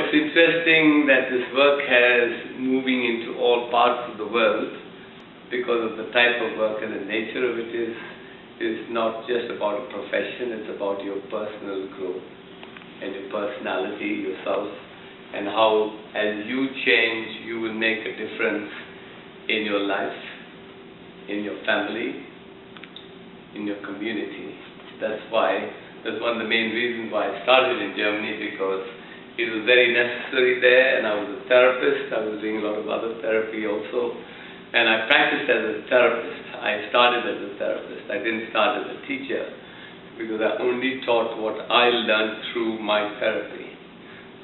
it's interesting that this work has moving into all parts of the world because of the type of work and the nature of it is not just about a profession, it's about your personal growth and your personality, yourself, and how as you change, you will make a difference in your life, in your family, in your community. That's one of the main reasons why I started in Germany, because it was very necessary there, and I was a therapist. I was doing a lot of other therapy also, and I practiced as a therapist. I started as a therapist. I didn't start as a teacher, because I only taught what I learned through my therapy.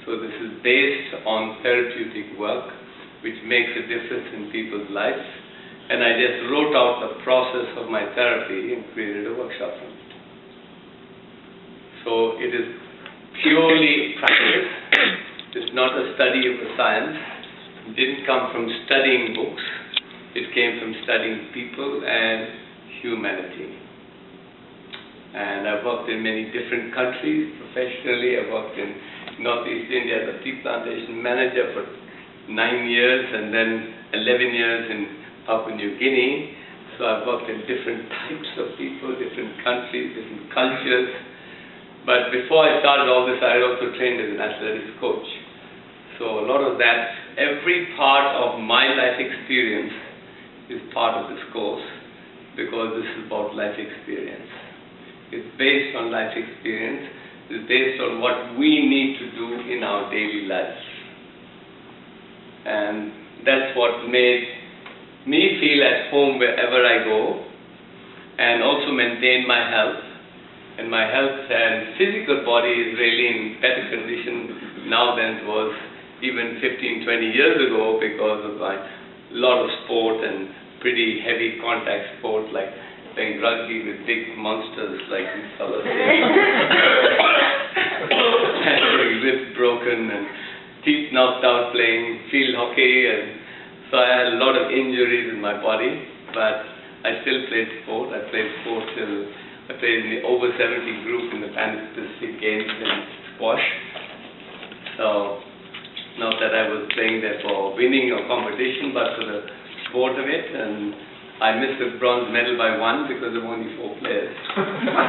So this is based on therapeutic work, which makes a difference in people's lives, and I just wrote out the process of my therapy and created a workshop from it. So it is purely practice. It's not a study of a science. It didn't come from studying books. It came from studying people and humanity. And I've worked in many different countries professionally. I've worked in Northeast India as a tea plantation manager for 9 years, and then 11 years in Papua New Guinea. So I've worked in different types of people, different countries, different cultures. But before I started all this, I had also trained as an athletics coach. So a lot of that, every part of my life experience is part of this course, because this is about life experience. It's based on life experience. It's based on what we need to do in our daily lives. And that's what made me feel at home wherever I go, and also maintain my health. And my health and physical body is really in better condition now than it was even 15, 20 years ago, because of my lot of sport and pretty heavy contact sport, like playing rugby with big monsters like these fellas here. Having ribs broken and teeth knocked out playing field hockey, and so I had a lot of injuries in my body, but I still played sport. I played sport till I played in the over 70 group in the Pan Pacific Games in squash. So, not that I was playing there for winning or competition, but for the sport of it. And I missed the bronze medal by 1 because of only 4 players in the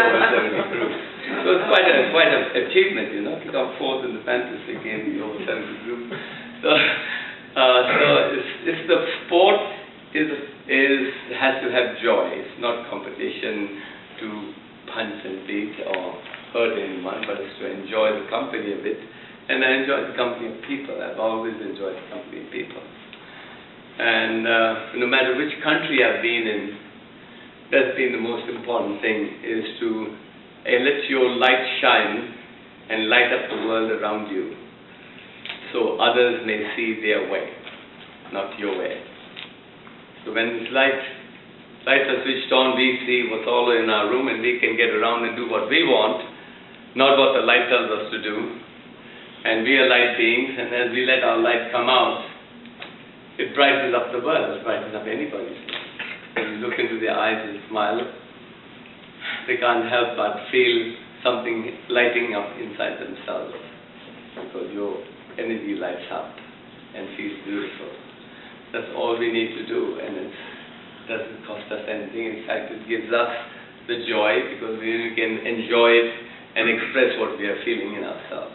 over 70 group. So it's quite an achievement, you know, to come fourth in the Pan Pacific Games in the over 70 group. So it's the sport has to have joy. It's not competition to punch and beat or hurt anyone, but it's to enjoy the company of it. And I enjoy the company of people. I've always enjoyed the company of people. And no matter which country I've been in, that's been the most important thing, is to let your light shine and light up the world around you, so others may see their way, not your way. So when this lights are switched on, we see what's all in our room, and we can get around and do what we want, not what the light tells us to do. And we are light beings, and as we let our light come out, it brightens up the world. It brightens up anybody's life. When you look into their eyes and smile, they can't help but feel something lighting up inside themselves, because your energy lights up and feels beautiful. That's all we need to do, and it doesn't cost us anything. In fact, it gives us the joy, because we can enjoy it and express what we are feeling in ourselves.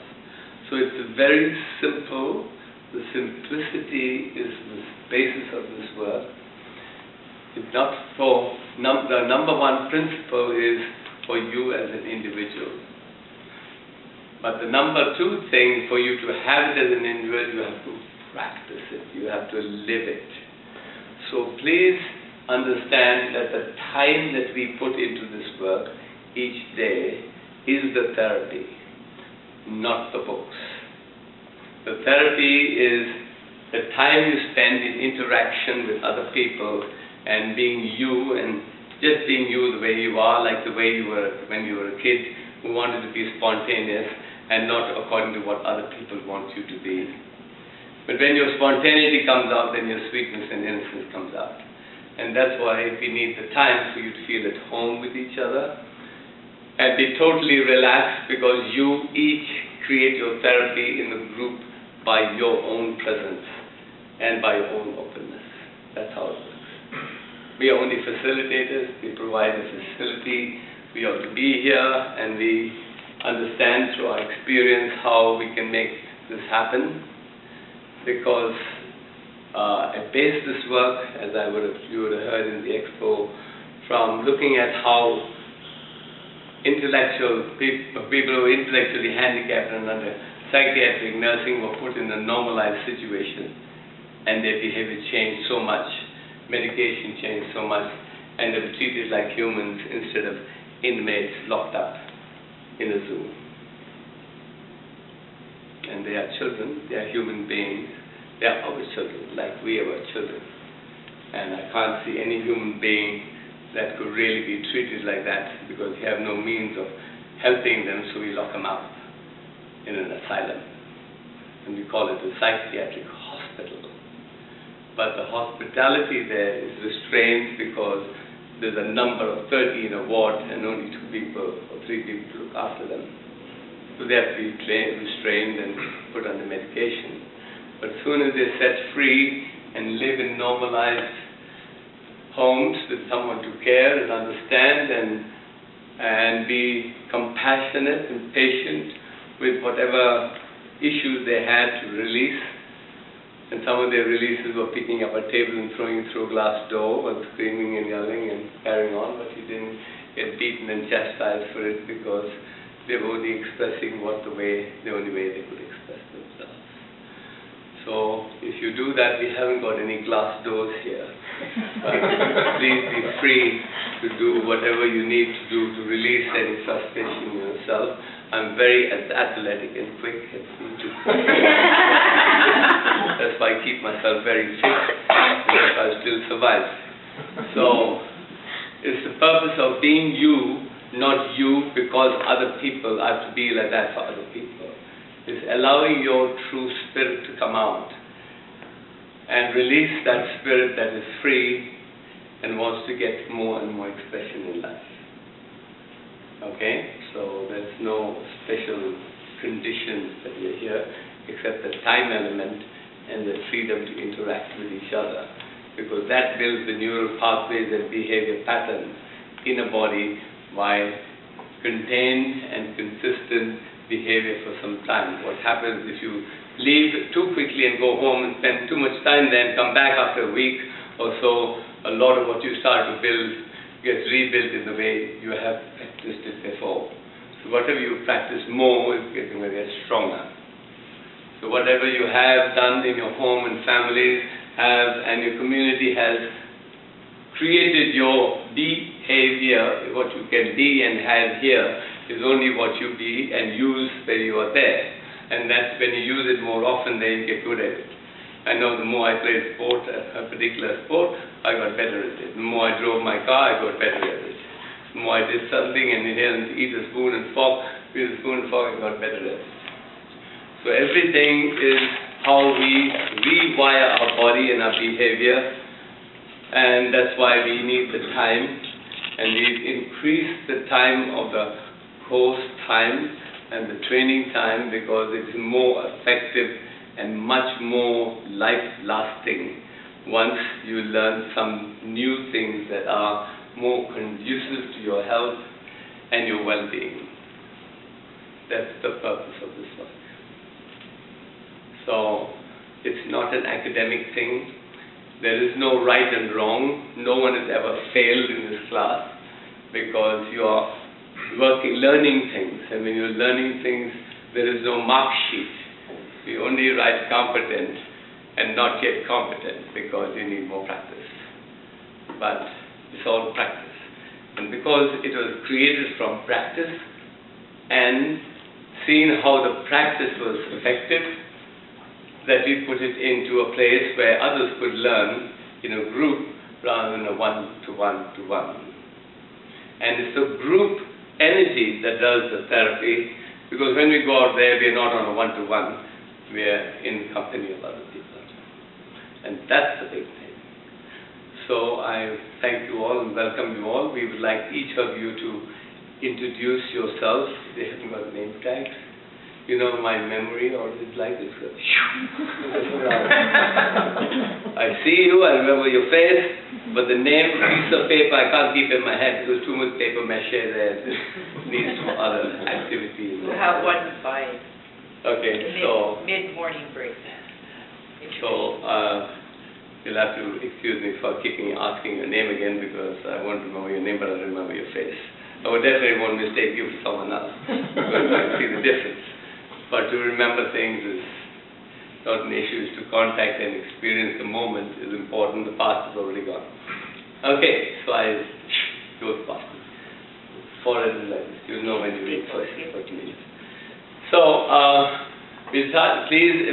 So it's very simple. The simplicity is the basis of this work. It's not for the number one principle is for you as an individual. But the number two thing, for you to have it as an individual, you have to practice it. You have to live it. So please understand that the time that we put into this work each day is the therapy, not the books. The therapy is the time you spend in interaction with other people and being you, and just being you the way you are, like the way you were when you were a kid, who wanted to be spontaneous and not according to what other people want you to be. But when your spontaneity comes out, then your sweetness and innocence comes out. And that's why we need the time for you to feel at home with each other and be totally relaxed, because you each create your therapy in the group by your own presence and by your own openness. That's how it works. We are only facilitators. We provide a facility. We have to be here, and we understand through our experience how we can make this happen. Because I base this work, as you would have heard in the expo, from looking at how people who are intellectually handicapped and under psychiatric nursing were put in a normalized situation, and their behavior changed so much, medication changed so much, and they were treated like humans instead of inmates locked up in a zoo. And they are children, they are human beings, they are our children, like we are our children. And I can't see any human being that could really be treated like that, because we have no means of helping them, so we lock them up in an asylum. And we call it a psychiatric hospital. But the hospitality there is restrained because there's a number of 30 in a ward and only 2 people or 3 people to look after them. So they have to be restrained and put under medication. But as soon as they're set free and live in normalized homes with someone to care and understand and be compassionate and patient with whatever issues they had to release. And some of their releases were picking up a table and throwing it through a glass door and screaming and yelling and carrying on, but he didn't get beaten and chastised for it because they were only expressing the only way they could express themselves. So if you do that, we haven't got any glass doors here. But please be free to do whatever you need to do to release any frustration in yourself. I'm very athletic and quick and free to that's why I keep myself very fit, because I still survive. So it's the purpose of being you, not you because other people have to be like that for other people. Is allowing your true spirit to come out and release that spirit that is free and wants to get more and more expression in life. Okay? So there's no special conditions that we are here except the time element and the freedom to interact with each other, because that builds the neural pathways and behavior patterns in a body by contained and consistent behavior for some time. What happens if you leave too quickly and go home and spend too much time there and come back after a week or so, a lot of what you start to build gets rebuilt in the way you have practiced it before. So whatever you practice more is getting to get stronger. So whatever you have done in your home and families and your community has created your behavior, what you can be and have here is only what you be and use when you are there. And that's when you use it more often, then you get good at it. I know the more I played sport, a particular sport, I got better at it. The more I drove my car, I got better at it. The more I did something and eat a spoon and fork, with a spoon and fork, I got better at it. So everything is how we rewire our body and our behavior, and that's why we need the time, and we've increased the time of the course time and the training time because it's more effective and much more life-lasting once you learn some new things that are more conducive to your health and your well-being. That's the purpose of this work. So it's not an academic thing. There is no right and wrong. No one has ever failed in this class because you are learning things, and when you're learning things, there is no mark sheet. You only write competent and not yet competent because you need more practice. But it's all practice. And because it was created from practice and seen how the practice was effective, that we put it into a place where others could learn in a group rather than a one-to-one-to-one. And it's a group energy that does the therapy, because when we go out there, we are not on a one-to-one, we are in company of other people. And that's the big thing. So I thank you all and welcome you all. We would like each of you to introduce yourselves. They haven't got name tags. You know, my memory, or is it like this? I see you, I remember your face, but the name, piece of paper, I can't keep in my head because too much paper mache there. It needs some other activity. We'll have one by mid-morning break. So, you'll have to excuse me for asking your name again because I won't remember your name, but I'll remember your face. I would definitely won't mistake you for someone else because I see the difference. But to remember things is not an issue. Is to contact and experience the moment is important. The past is already gone. Okay, so I go past it. Forward like this. You know when you read first. So, we'll start. Please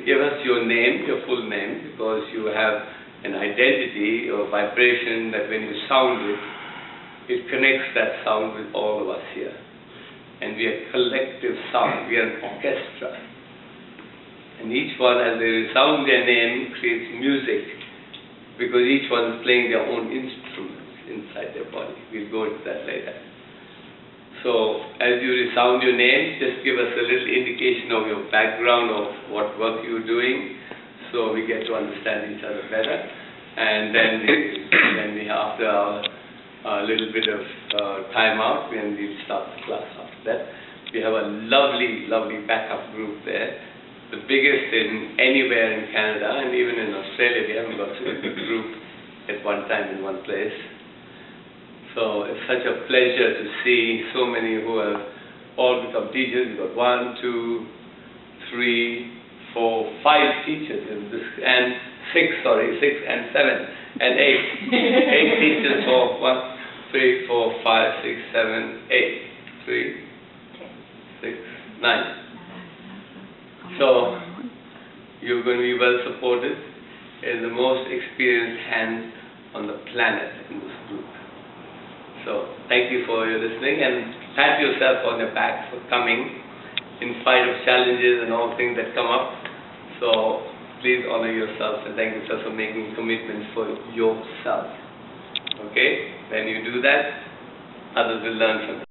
give us your name, your full name, because you have an identity or vibration that when you sound it, it connects that sound with all of us here. And we are collective sound. We are an orchestra. And each one, as they resound their name, creates music, because each one is playing their own instruments inside their body. We'll go into that later. So, as you resound your name, just give us a little indication of your background, of what work you're doing, so we get to understand each other better. And then we after a little bit of time out, then we'll start the class after that. We have a lovely, lovely backup group there. The biggest in anywhere in Canada, and even in Australia, we haven't got such a big group at one time in one place. So it's such a pleasure to see so many who have all become teachers. We've got 1, 2, 3, 4, 5 teachers in this, and 6 and 7 and 8. 8 teachers for 1, 3, 4, 5, 6, 7, 8. 3, 6, 9. So you're going to be well supported in the most experienced hands on the planet in this group. So thank you for your listening, and pat yourself on your back for coming in spite of challenges and all things that come up. So please honor yourself and thank yourself for making commitments for yourself. Okay? When you do that, others will learn from it.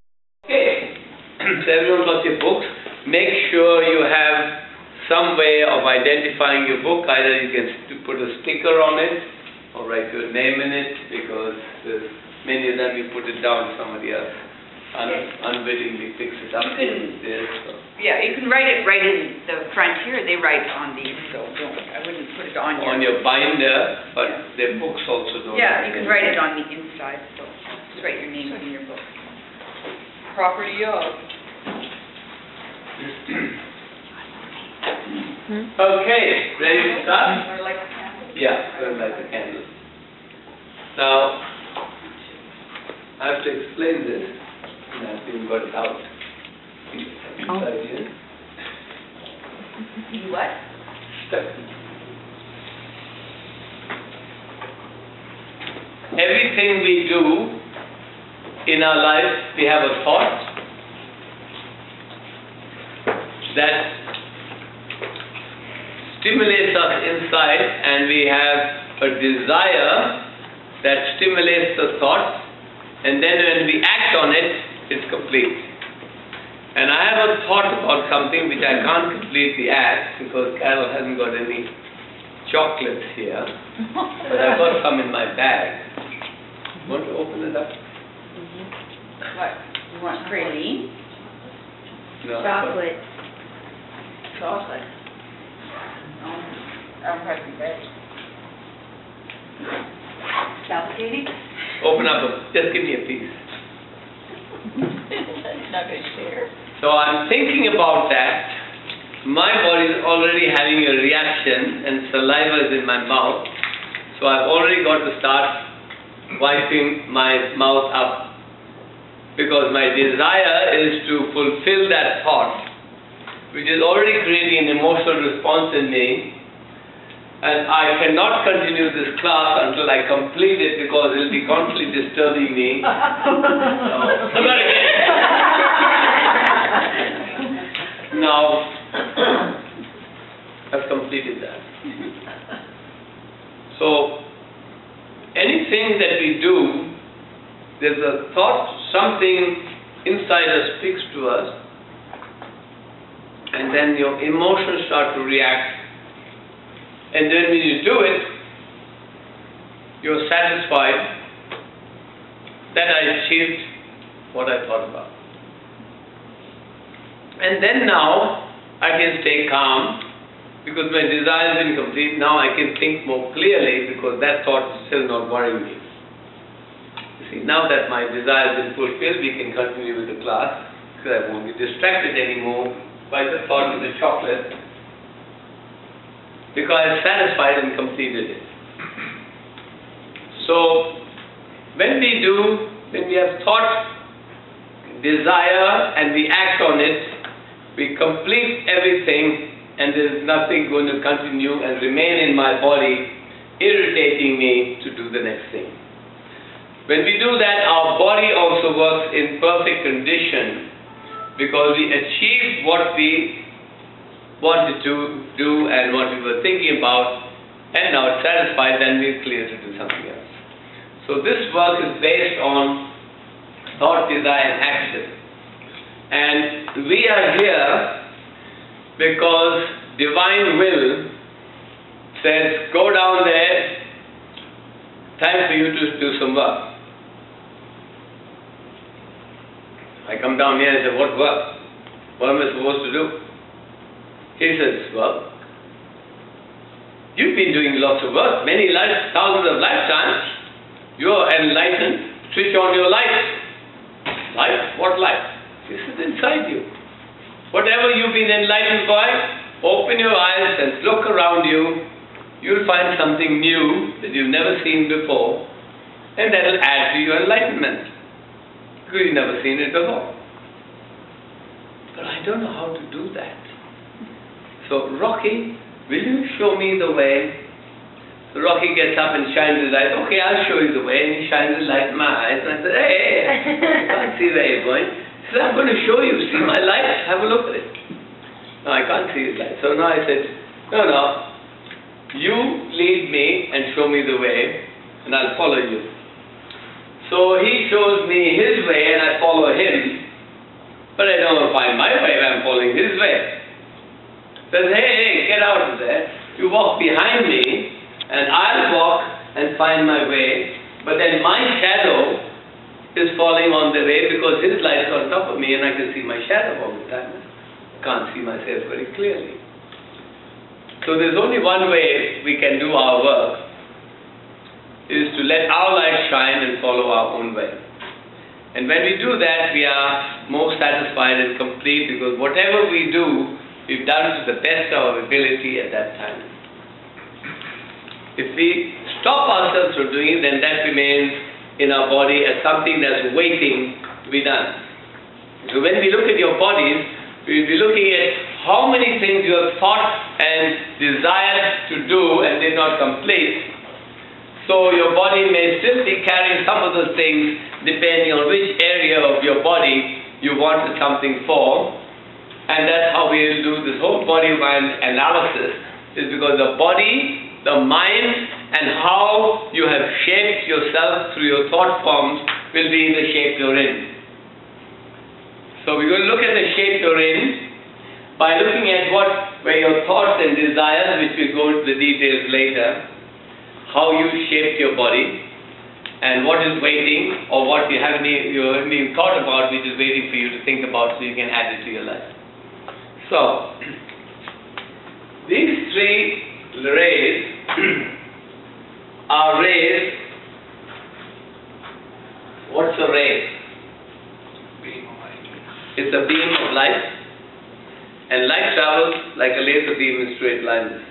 Okay. So everyone got your books. Make sure you have some way of identifying your book. Either you can put a sticker on it or write your name in it, because there's many of them you put it down, somebody else unwillingly picks it up. Yeah, you can write it right in the front here. They write on these, so I wouldn't put it on your binder, but their books also don't. Yeah, you can write it on the inside, so just write your name in your book. Property of. Okay, ready to start? Or like a candle? Yeah, going to light the candle. Now, I have to explain this, and I think we got it out. Inside here. You what? Step. Everything we do in our life, we have a thought that stimulates us inside, and we have a desire that stimulates the thought, and then when we act on it, it's complete. And I have a thought about something which I can't completely act because Carol hasn't got any chocolates here, but I've got some in my bag. Want to open it up? What? You want praline? No. Chocolate. Chocolate. I'm pressing ready. Suffocating? Open up, just give me a piece. Not going to share. So I'm thinking about that. My body is already having a reaction and saliva is in my mouth. So I've already got to start wiping my mouth up, because my desire is to fulfill that thought, which is already creating an emotional response in me. And I cannot continue this class until I complete it, because it will be constantly disturbing me. Now, I've completed that. So, anything that we do, there's a thought, something inside us speaks to us, and then your emotions start to react. And then when you do it, you're satisfied that I achieved what I thought about. And then now I can stay calm because my desire has been complete. Now I can think more clearly because that thought is still not worrying me. You see, now that my desire has been fulfilled, we can continue with the class because I won't be distracted anymore by the thought of the chocolate because I've satisfied and completed it. So, when we have thought, desire, and we act on it, we complete everything, and there is nothing going to continue and remain in my body, irritating me to do the next thing. When we do that, our body also works in perfect condition because we achieved what we wanted to do and what we were thinking about, and now it's satisfied, then we're clear to do something else. So this work is based on thought, desire, and action. And we are here because divine will says, go down there, time for you to do some work. I come down here and say, what work? What am I supposed to do? He says, well, you've been doing lots of work, many lives, thousands of lifetimes. You're enlightened, switch on your light. Light? What light? This is inside you. Whatever you've been enlightened by, open your eyes and look around you. You'll find something new that you've never seen before, and that'll add to your enlightenment. Because you've never seen it before. But I don't know how to do that. So, Rocky, will you show me the way? So Rocky gets up and shines his light. Okay, I'll show you the way. And he shines his light in my eyes. And I said, hey, I can't see where you're going. He said, I'm going to show you. See my light? Have a look at it. No, I can't see his light. So now I said, no, you lead me and show me the way, and I'll follow you. So he shows me his way, and I follow him. But I don't find my way if I'm following his way. Says, hey, get out of there. You walk behind me, and I'll walk and find my way, but then my shadow is falling on the way because his light's on top of me and I can see my shadow all the time. I can't see myself very clearly. So there's only one way we can do our work, is to let our light shine and follow our own way. And when we do that, we are more satisfied and complete because whatever we do, we've done to the best of our ability at that time. If we stop ourselves from doing it, then that remains in our body as something that's waiting to be done. So when we look at your bodies, we'll be looking at how many things you have thought and desired to do and did not complete. So your body may still be carrying some of those things depending on which area of your body you wanted something for. And that's how we'll do this whole body-mind analysis, is because the body, the mind, and how you have shaped yourself through your thought forms will be the shape you're in. So we're going to look at the shape you're in by looking at what were your thoughts and desires, which we'll go into the details later, how you shaped your body, and what is waiting, or what you haven't even thought about, which is waiting for you to think about so you can add it to your life. So, these three rays are rays. What's a ray? Beam of light. It's a beam of light, and light travels like a laser beam in straight lines.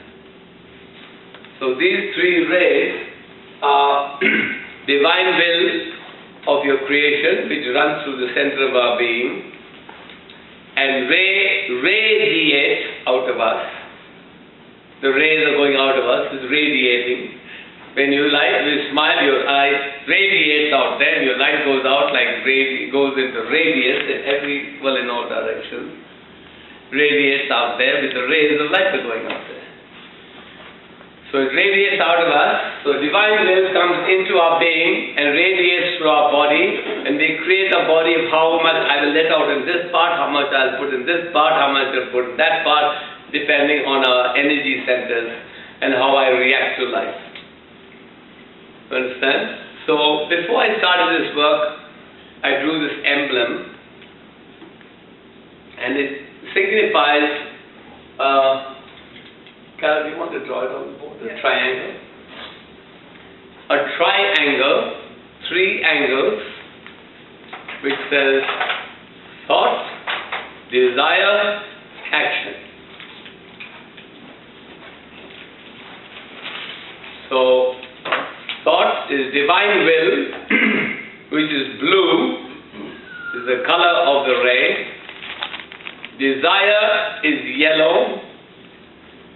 So these three rays are divine will of your creation, which runs through the center of our being, and radiate out of us. The rays are going out of us, it's radiating. When you smile, your eye radiates out there, and your light goes out like goes into radius in all directions. Radiates out there with the rays of light are going out there. So it radiates out of us. So divine will comes into our being and radiates through our body, and we create a body of how much I will let out in this part, how much I'll put in this part, how much I'll put in that part, depending on our energy centers and how I react to life. You understand? So before I started this work, I drew this emblem, and it signifies Carol, do you want to draw it on the board? A triangle. A triangle, 3 angles, which says thought, desire, action. So, thought is divine will, which is blue, is the color of the ray. Desire is yellow,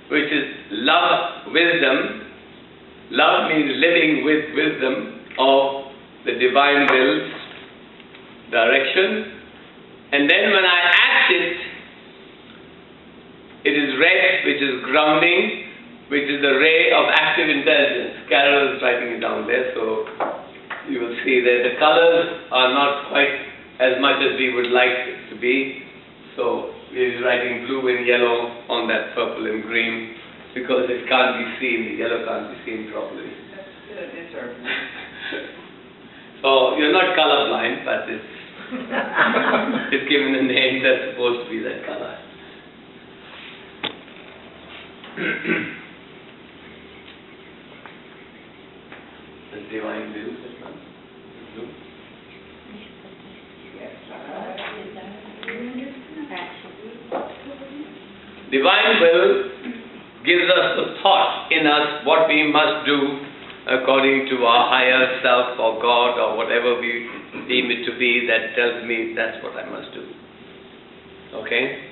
which is love, wisdom. Love means living with wisdom of the divine will's direction. And then when I act it, it is red, which is grounding, which is the ray of active intelligence. Carol is writing it down there, so you will see that the colors are not quite as much as we would like it to be. So we're writing blue and yellow on that purple and green because it can't be seen, the yellow can't be seen properly. That's good, it's our So you're not colorblind, but it's it's given a name that's supposed to be that color. The divine will, blue. Divine will gives us the thought in us what we must do according to our higher self or God or whatever we deem it to be that tells me that's what I must do. Okay?